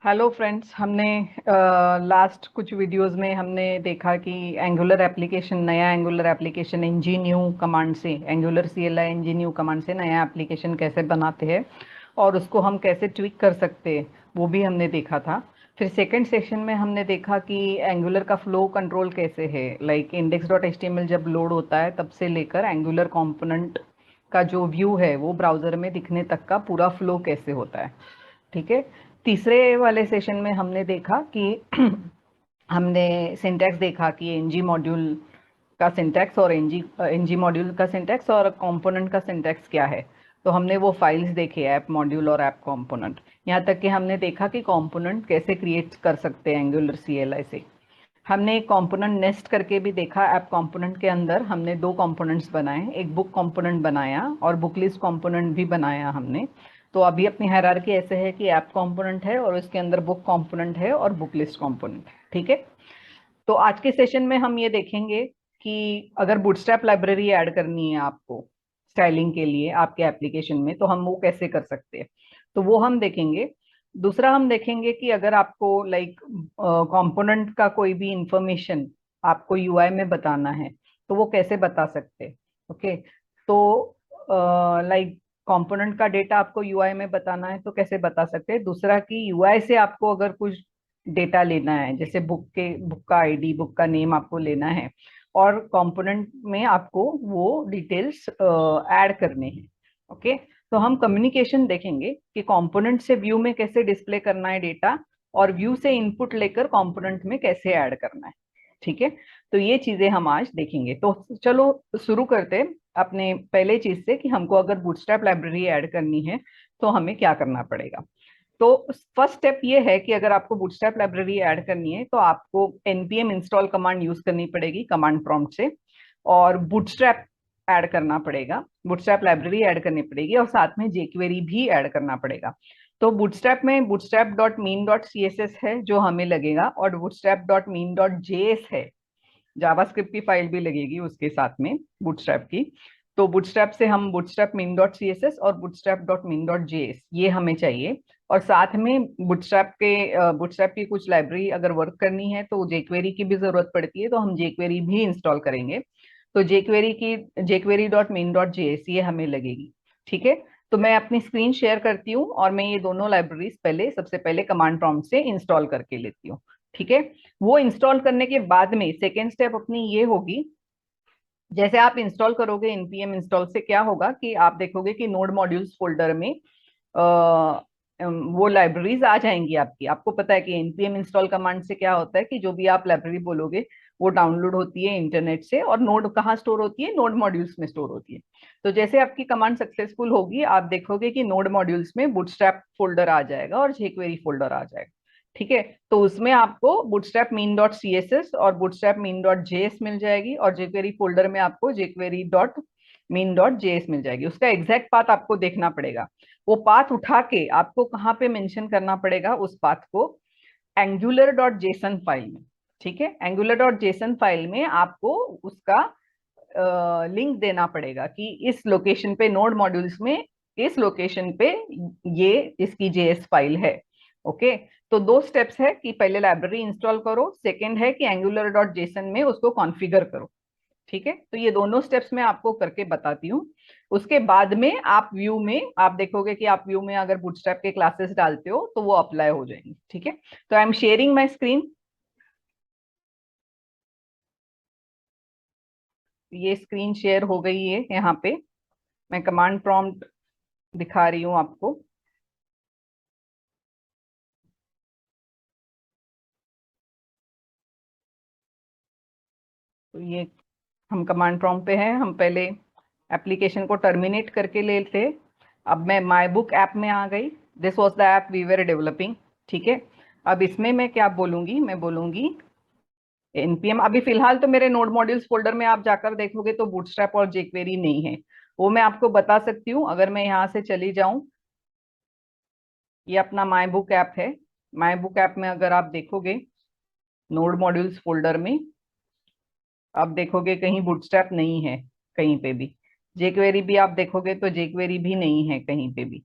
Hello friends. हमने last कुछ videos में हमने देखा कि एंगुलर एप्लीकेशन, नया एंगुलर एप्लीकेशन एनजीन्यू कमांड से, एंगुलर CLI एनजीन्यू कमांड से नया एप्लीकेशन कैसे बनाते हैं और उसको हम कैसे ट्विक कर सकते हैं वो भी हमने देखा था। फिर सेकंड सेशन में हमने देखा कि एंगुलर का फ्लो कंट्रोल कैसे है, लाइक index.html जब लोड होता है तब से लेकर एंगुलर कंपोनेंट का जो व्यू है वो ब्राउज़र में दिखने तक का पूरा फ्लो कैसे होता है। ठीक है। तीसरे वाले सेशन में हमने देखा कि हमने सिंटैक्स देखा कि एनजी मॉड्यूल का सिंटैक्स और एनजी मॉड्यूल का सिंटैक्स और कंपोनेंट का सिंटैक्स क्या है। तो हमने वो फाइल्स देखे, ऐप मॉड्यूल और ऐप कंपोनेंट। यहाँ तक कि हमने देखा कि कंपोनेंट कैसे क्रिएट कर सकते हैं एंगुलर CLI से। हमने एक कंपोनेंट नेस्ट करके भी देखा। ऐप कंपोनेंट के अंदर हमने दो कंपोनेंट्स बनाए, एक बुक कंपोनेंट बनाया और बुक लिस्ट कंपोनेंट भी बनाया हमने। तो अभी अपनी हायरार्की ऐसे है कि ऐप कंपोनेंट है और उसके अंदर बुक कंपोनेंट है और बुक लिस्ट कंपोनेंट है। ठीक है। तो आज के सेशन में हम ये देखेंगे कि अगर बूटस्ट्रैप लाइब्रेरी ऐड करनी है आपको स्टाइलिंग के लिए आपके एप्लीकेशन में, तो हम वो कैसे कर सकते हैं, तो वो हम देखेंगे। दूसरा हम देखेंगे कि अगर आपको लाइक कंपोनेंट का कोई भी इंफॉर्मेशन आपको UI में बताना है तो वो कैसे बता सकते हैं। ओके। तो लाइक कंपोनेंट का डेटा आपको UI में बताना है तो कैसे बता सकते हैं। दूसरा कि UI से आपको अगर कुछ डेटा लेना है, जैसे बुक का ID, बुक का नेम आपको लेना है और कंपोनेंट में आपको वो डिटेल्स ऐड करने हैं। ओके। तो हम कम्युनिकेशन देखेंगे कि कंपोनेंट से व्यू में कैसे डिस्प्ले करना है डेटा और व्यू से इनपुट लेकर कंपोनेंट में कैसे ऐड करना है। ठीक है। तो ये चीजें हम आज देखेंगे। तो चलो शुरू करते हैं अपने पहले चीज से कि हमको अगर बूटस्ट्रैप लाइब्रेरी ऐड करनी है तो हमें क्या करना पड़ेगा। तो फर्स्ट स्टेप ये है कि अगर आपको बूटस्ट्रैप लाइब्रेरी ऐड करनी है तो आपको npm इंस्टॉल कमांड यूज करनी पड़ेगी कमांड प्रॉम्प्ट से, और बूटस्ट्रैप ऐड करना पड़ेगा, बूटस्ट्रैप लाइब्रेरी ऐड करनी पड़ेगी और साथ में jQuery भी ऐड करना पड़ेगा। तो बूटस्ट्रैप में bootstrap.mean.css है जो हमें लगेगा और bootstrap.mean.js है, जावास्क्रिप्ट की फाइल भी लगेगी उसके साथ में बूटस्ट्रैप की। तो बूटस्ट्रैप से हम bootstrap.mean.css और bootstrap.mean.js ये हमें चाहिए, और साथ में बूटस्ट्रैप की कुछ लाइब्रेरी अगर वर्क करनी है तो jQuery की भी जरूरत पड़ती है, तो हम jQuery भी इंस्टॉल करेंगे। तो jQuery.mean.js ये हमें लगेगी। ठीक है। तो मैं अपनी स्क्रीन शेयर करती हूँ और मैं ये दोनों लाइब्रेरीज सबसे पहले कमांड प्रॉम्प्ट से इंस्टॉल करके लेती हूँ। ठीक है। वो इंस्टॉल करने के बाद में सेकेंड स्टेप अपनी ये होगी, जैसे आप इंस्टॉल करोगे npm इंस्टॉल से क्या होगा कि आप देखोगे कि नोड मॉड्यूल्स फोल्डर में वो लाइब्रेरीज आ जाएंगी आपकी। आपको पता है कि npm इंस्टॉल कमांड से क्या होता है कि जो भी आप लाइब्रेरी बोलोगे वो डाउनलोड होती है इंटरनेट से, और नोड कहाँ स्टोर होती है, नोड मॉड्यूल्स में स्टोर होती है। तो जैसे आपकी कमांड सक्सेसफुल होगी आप देखोगे कि नोड मॉड्यूल्स में बूटस्ट्रैप फोल्डर आ जाएगा और jQuery फोल्डर आ जाएगा। ठीक है। तो उसमें आपको bootstrap mean.css और bootstrap mean.js मिल जाएगी और jQuery फोल्डर में आपको jQuery.mean.js मिल जाएगी। उसका एग्जैक्ट पाथ आपको देखना पड़ेगा। वो पाथ उठा के आपको कहाँ पे मेंशन करना पड़ेगा, उस पाथ को angular.json फाइल में। ठीक है। angular.json फाइल में आपको उसका लिंक देना पड़ेगा कि इस लोकेशन पे नोड मॉड्यूल्स में इस लोकेशन पे ये इसकी जेएस फाइल है। ओके। तो दो स्टेप्स है कि पहले लाइब्रेरी इंस्टॉल करो, सेकंड है कि angular.json में उसको कॉन्फ़िगर करो। ठीक है। तो ये दोनों स्टेप्स मैं आपको करके बताती हूँ। उसके बाद में आप व्यू में आप देखोगे कि आप व्यू में अगर बूटस्ट्रैप के क्लासेस डालते हो तो वो अप्लाई हो जाएंगे। ठीक है। तो I am sharing my screen. ये स्क्रीन शेयर हो गई है यहाँ पे। मैं कमांड प्रॉम्प्ट दिखा रही हूँ आपको। तो ये हम कमांड प्रॉम्प्ट पे हैं। हम पहले एप्लीकेशन को टर्मिनेट करके लेते। अब मैं माई बुक ऐप में आ गई। This was the app we were developing. ठीक है। अब इसमें मैं क्या बोलूंगी, मैं बोलूंगी npm। अभी फिलहाल तो मेरे नोड मॉड्यूल्स फोल्डर में आप जाकर देखोगे तो बूटस्ट्रैप और jQuery नहीं है। वो मैं आपको बता सकती हूँ। अगर मैं यहाँ से चली जाऊं, ये अपना माई बुक ऐप है। माई बुक ऐप में अगर आप देखोगे नोड मॉड्यूल्स फोल्डर में आप देखोगे कहीं बूटस्ट्रैप नहीं है कहीं पे भी। jQuery भी आप देखोगे तो jQuery भी नहीं है कहीं पे भी।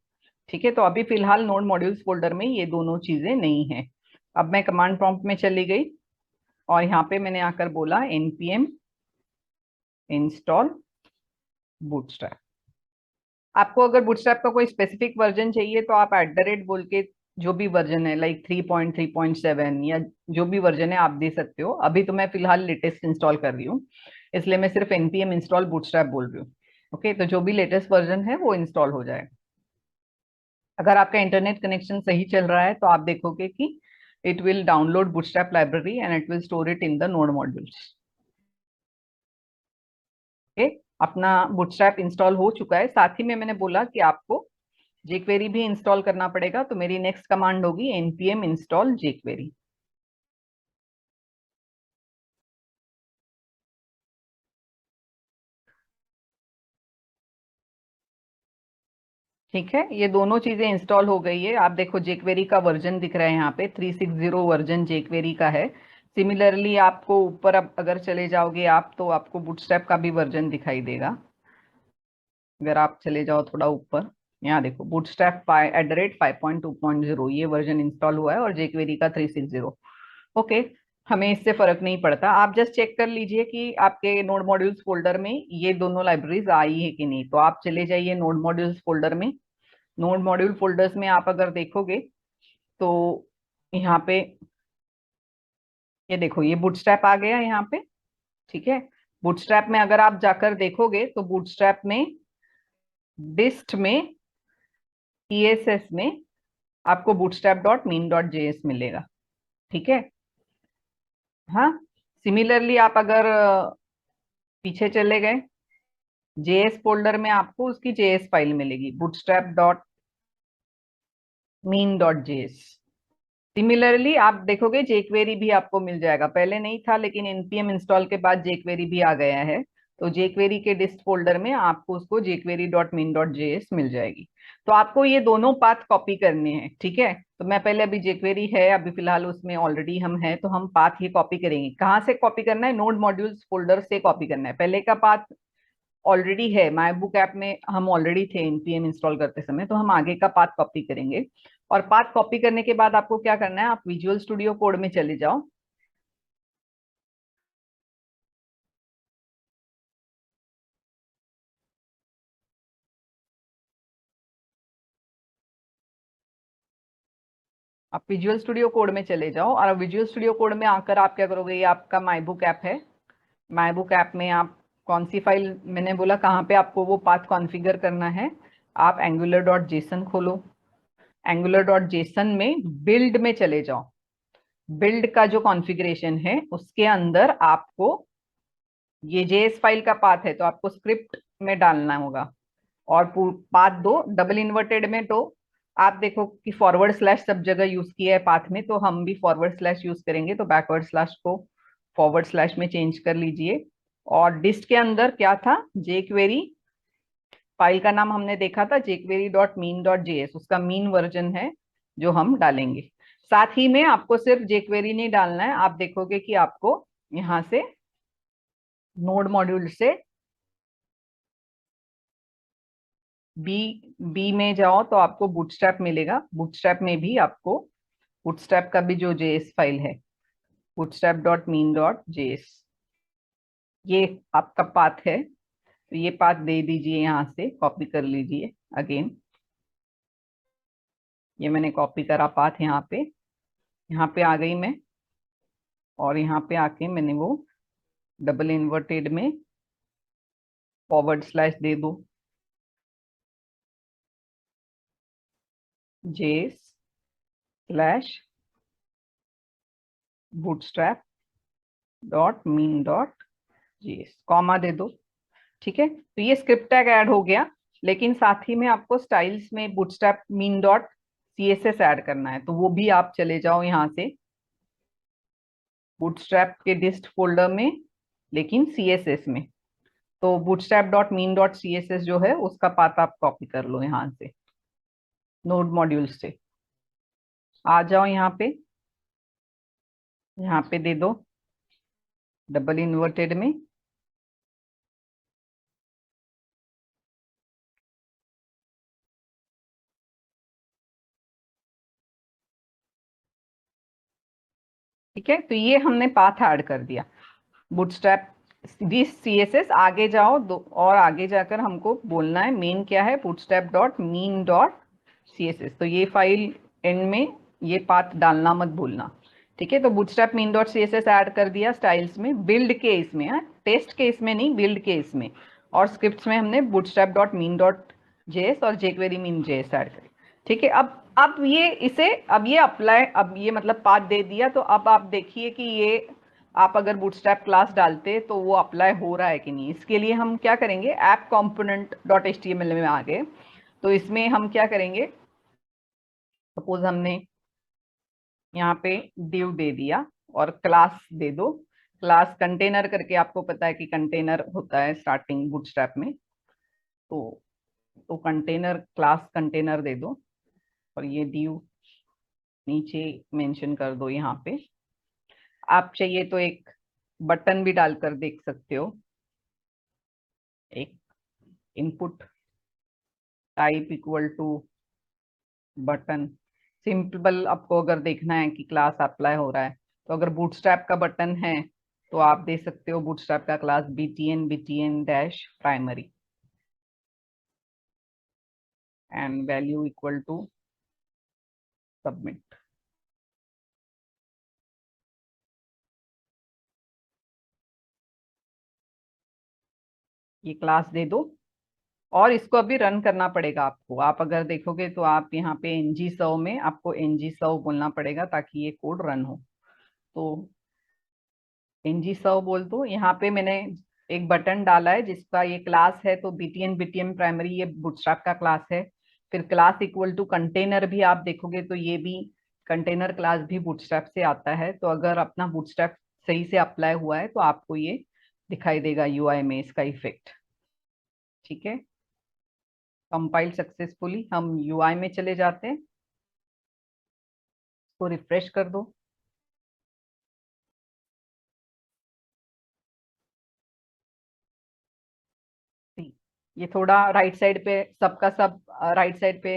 ठीक है, तो अभी फिलहाल नोड मॉड्यूल्स फोल्डर में ये दोनों चीजें नहीं है। अब मैं कमांड प्रॉम्प्ट में चली गई और यहाँ पे मैंने आकर बोला npm इंस्टॉल बूटस्ट्रैप। आपको अगर बूटस्ट्रैप का कोई स्पेसिफिक वर्जन चाहिए तो आप @ बोल के जो भी वर्जन है लाइक 3.3.7 या जो भी वर्जन है आप दे सकते हो। अभी तो मैं फिलहाल लेटेस्ट इंस्टॉल कर रही हूँ, इसलिए मैं सिर्फ npm इंस्टॉल बूटस्ट्रैप बोल रही हूँ। ओके, तो जो भी लेटेस्ट वर्जन है वो इंस्टॉल हो जाएगा। अगर आपका इंटरनेट कनेक्शन सही चल रहा है तो आप देखोगे कि it will download bootstrap library and it will store it in the node modules. Okay, अपना बूटस्ट्रैप इंस्टॉल हो चुका है। साथ ही में मैंने बोला कि आपको jQuery भी इंस्टॉल करना पड़ेगा, तो मेरी नेक्स्ट कमांड होगी npm इंस्टॉल jQuery। ठीक है, ये दोनों चीजें इंस्टॉल हो गई है। आप देखो jQuery का वर्जन दिख रहा है यहाँ पे 360 वर्जन jQuery का है। सिमिलरली आपको ऊपर अब अगर चले जाओगे आप तो आपको बूटस्ट्रैप का भी वर्जन दिखाई देगा। अगर आप चले जाओ थोड़ा ऊपर, यहाँ देखो बूटस्ट्रैप @5.2.0 ये वर्जन इंस्टॉल हुआ है और jQuery का 360। ओके, हमें इससे फर्क नहीं पड़ता। आप जस्ट चेक कर लीजिए कि आपके नोड मॉड्यूल्स फोल्डर में ये दोनों लाइब्रेरीज आई है कि नहीं। तो आप चले जाइए नोड मॉड्यूल्स फोल्डर में। नोड मॉड्यूल फोल्डर्स में आप अगर देखोगे तो यहाँ पे ये देखो ये बूटस्ट्रैप आ गया यहाँ पे। ठीक है, बूटस्ट्रैप में अगर आप जाकर देखोगे तो बूटस्ट्रैप में डिस्ट में CSS में आपको bootstrap.mean.js मिलेगा। ठीक है, हाँ। सिमिलरली आप अगर पीछे चले गए JS फोल्डर में आपको उसकी JS फाइल मिलेगी bootstrap.mean.js। सिमिलरली आप देखोगे jQuery भी आपको मिल जाएगा। पहले नहीं था लेकिन npm इंस्टॉल के बाद jQuery भी आ गया है, तो jQuery के डिस्ट फोल्डर में आपको उसको jQuery.mean.js मिल जाएगी। तो आपको ये दोनों पाथ कॉपी करने हैं। ठीक है, तो मैं पहले अभी jQuery है अभी फिलहाल उसमें ऑलरेडी हम हैं, तो हम पाथ ये कॉपी करेंगे। कहाँ से कॉपी करना है? नोड मॉड्यूल्स फोल्डर से कॉपी करना है। पहले का पाथ ऑलरेडी है माई बुक ऐप में, हम ऑलरेडी थे npm इंस्टॉल करते समय, तो हम आगे का पाथ कॉपी करेंगे। और पाथ कॉपी करने के बाद आपको क्या करना है, आप विजुअल स्टूडियो कोड में चले जाओ। आप विजुअल स्टूडियो कोड में चले जाओ और विजुअल स्टूडियो कोड में आकर आप क्या करोगे, ये आपका माई बुक ऐप है। माई बुक ऐप में आप कौन सी फाइल, मैंने बोला कहाँ पे आपको वो पाथ कॉन्फ़िगर करना है। आप angular.json खोलो। angular.json में बिल्ड में चले जाओ। बिल्ड का जो कॉन्फ़िगरेशन है उसके अंदर आपको ये जेएस फाइल का पाथ है तो आपको स्क्रिप्ट में डालना होगा। और पाथ दो डबल इन्वर्टेड में, तो आप देखो कि फॉरवर्ड स्लैश सब जगह यूज किया है पाथ में, तो हम भी फॉरवर्ड स्लैश यूज करेंगे, तो बैकवर्ड स्लैश को फॉरवर्ड स्लैश में चेंज कर लीजिए। और डिस्ट के अंदर क्या था, jQuery फाइल का नाम हमने देखा था jQuery.mean.js, उसका मीन वर्जन है जो हम डालेंगे। साथ ही में आपको सिर्फ jQuery नहीं डालना है, आप देखोगे कि आपको यहाँ से नोड मॉड्यूल से बी बी में जाओ तो आपको बूटस्ट्रैप मिलेगा। बूटस्ट्रैप में भी आपको बूटस्ट्रैप का भी जो जेएस फाइल है bootstrap.mean.js, ये आपका पाथ है। तो ये पाथ दे दीजिए, यहाँ से कॉपी कर लीजिए अगेन। ये मैंने कॉपी करा पाथ यहाँ पे आ गई मैं। और यहाँ पे आके मैंने वो डबल इन्वर्टेड में फॉरवर्ड स्लैश दे दो जेएस स्लैश bootstrap.mean.js कॉमा दे दो। ठीक है, तो ये स्क्रिप्ट टैग ऐड हो गया, लेकिन साथ ही में आपको स्टाइल्स में bootstrap mean dot CSS add करना है, तो वो भी आप चले जाओ यहाँ से बूटस्ट्रैप के डिस्ट फोल्डर में, लेकिन CSS में। तो bootstrap.mean.css जो है उसका पाथ आप कॉपी कर लो यहाँ से नोड मॉड्यूल से। आ जाओ यहाँ पे दे दो डबल इन्वर्टेड में ठीक है, तो ये हमने पाथ ऐड कर दिया बूटस्ट्रैप दिस CSS। आगे जाओ दो और आगे जाकर हमको बोलना है मेन क्या है, bootstrap dot mean dot CSS। तो ये फाइल एंड में ये पाथ डालना मत भूलना, ठीक है। तो bootstrap mean dot CSS add कर दिया स्टाइल्स में, बिल्ड के इसमें, टेस्ट के इसमें नहीं, बिल्ड के इसमें। और स्क्रिप्ट्स में हमने bootstrap dot mean dot JS और jQuery मीन JS ऐड करी, ठीक है। अब ये इसे अब ये अप्लाई, अब ये मतलब पाथ दे दिया। तो अब आप देखिए कि ये आप अगर बूटस्ट्रैप क्लास डालते तो वो अप्लाई हो रहा है कि नहीं। इसके लिए हम क्या करेंगे, ऐप कंपोनेंट डॉट HTML में आ गए। तो इसमें हम क्या करेंगे, सपोज हमने यहाँ पे div दे दिया और क्लास दे दो, क्लास कंटेनर करके, आपको पता है कि कंटेनर होता है स्टार्टिंग बूटस्ट्रैप में। तो कंटेनर, क्लास कंटेनर दे दो और ये div नीचे मेंशन कर दो यहाँ पे। आप चाहिए तो एक बटन भी डालकर देख सकते हो, एक input type equal to button. Simple, आपको अगर देखना है कि क्लास अप्लाई हो रहा है तो अगर बूटस्ट्रैप का बटन है तो आप दे सकते हो बूटस्ट्रैप का class btn dash primary and value equal to submit. ये क्लास दे दो और इसको अभी रन करना पड़ेगा आपको। आप अगर देखोगे तो आप यहाँ पे ng-serve में आपको ng-serve बोलना पड़ेगा ताकि ये कोड रन हो। तो ng-serve बोल दो। यहाँ पे मैंने एक बटन डाला है जिसका ये क्लास है, तो btn प्राइमरी ये बूटस्ट्रैप का क्लास है। फिर क्लास इक्वल टू कंटेनर भी आप देखोगे तो ये भी कंटेनर क्लास भी बूटस्ट्रैप से आता है। तो अगर अपना बूटस्ट्रैप सही से अप्लाई हुआ है तो आपको ये दिखाई देगा UI में इसका इफेक्ट, ठीक है। कंपाइल सक्सेसफुली, हम UI में चले जाते हैं, इसको रिफ्रेश कर दो। ये थोड़ा राइट साइड पे सबका सब राइट साइड पे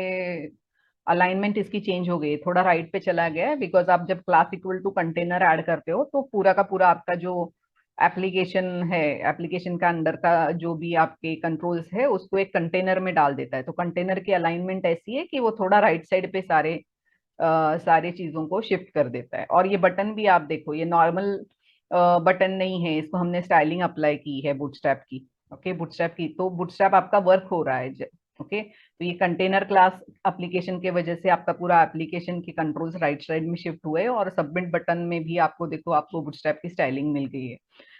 अलाइनमेंट इसकी चेंज हो गई, थोड़ा राइट पे चला गया है। बिकॉज आप जब class equal to container add करते हो तो पूरा का पूरा आपका जो एप्लीकेशन है, एप्लीकेशन का अंडर का जो भी आपके कंट्रोल्स है उसको एक कंटेनर में डाल देता है। तो कंटेनर की अलाइनमेंट ऐसी है कि वो थोड़ा राइट साइड पे सारे चीजों को शिफ्ट कर देता है। और ये बटन भी आप देखो, ये नॉर्मल बटन नहीं है, इसको हमने स्टाइलिंग अप्लाई की है बूटस्ट्रैप की। ओके, बूटस्ट्रैप की, तो बूटस्ट्रैप आपका वर्क हो रहा है। ओके, तो ये कंटेनर क्लास एप्लीकेशन के वजह से आपका पूरा एप्लीकेशन के कंट्रोल्स राइट साइड में शिफ्ट हुए और सबमिट बटन में भी आपको देखो, आपको बूटस्ट्रैप की स्टाइलिंग मिल गई है।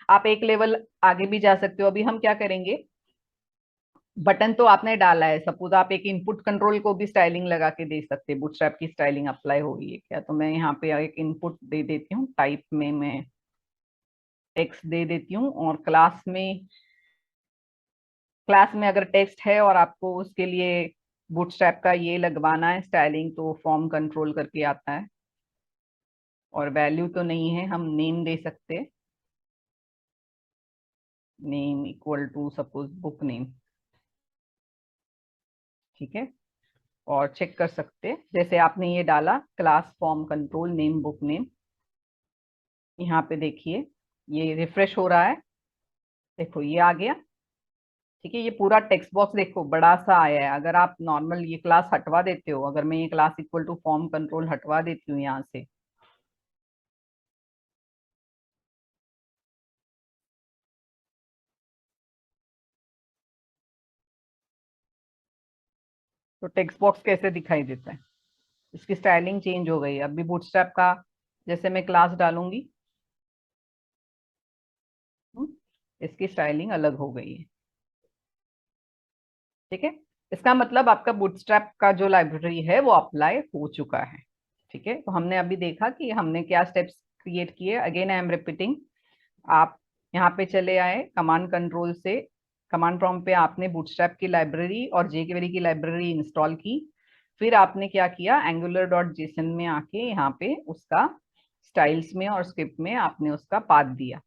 आप एक लेवल आगे भी जा सकते हो। अभी हम क्या करेंगे, बटन तो आपने डाला है, सपोज आप एक इनपुट कंट्रोल को भी स्टाइलिंग लगा के दे सकते हैं। बूटस्ट्रैप की स्टाइलिंग अप्लाई हो गई है क्या, तो मैं यहाँ पे एक इनपुट दे देती हूँ, टाइप में मैं टेक्स्ट दे देती हूँ। और क्लास में अगर टेक्स्ट है और आपको उसके लिए बूटस्ट्रैप का ये लगवाना है स्टाइलिंग, तो फॉर्म कंट्रोल करके आता है। और वैल्यू तो नहीं है, हम नेम दे सकते हैं, name equal to suppose book name, ठीक है। और चेक कर सकते हैं, जैसे आपने ये डाला class form control name book name, यहाँ पे देखिए ये रिफ्रेश हो रहा है, देखो ये आ गया, ठीक है। ये पूरा टेक्स्ट बॉक्स देखो बड़ा सा आया है। अगर आप नॉर्मल ये क्लास हटवा देते हो, अगर मैं ये class equal to form control हटवा देती हूँ यहाँ से, तो टेक्स्ट बॉक्स कैसे दिखाई देता है, इसकी स्टाइलिंग चेंज हो गई है। अभी बूटस्ट्रैप का जैसे मैं क्लास डालूंगी, हम्म, इसकी स्टाइलिंग अलग हो गई है, ठीक है। इसका मतलब आपका बूटस्ट्रैप का जो लाइब्रेरी है वो अप्लाई हो चुका है, ठीक है। तो हमने अभी देखा कि हमने क्या स्टेप्स क्रिएट किए। अगेन आई एम रिपीटिंग, आप यहाँ पे चले आए कमांड कंट्रोल से, कमांड प्रॉम्प्ट पे आपने बूटस्ट्रैप की लाइब्रेरी और jQuery की लाइब्रेरी इंस्टॉल की। फिर आपने क्या किया, angular.json में आके यहाँ पे उसका स्टाइल्स में और स्क्रिप्ट में आपने उसका पाथ दिया।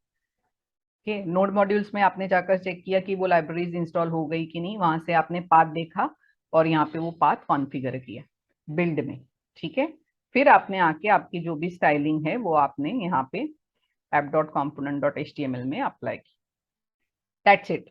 ओके, नोड मॉड्यूल्स में आपने जाकर चेक किया कि वो लाइब्रेरीज इंस्टॉल हो गई कि नहीं, वहां से आपने पाथ देखा और यहाँ पे वो पाथ कॉन्फ़िगर किया बिल्ड में, ठीक है। फिर आपने आके आपकी जो भी स्टाइलिंग है वो आपने यहाँ पे app.component.html में अप्लाई की। That's it.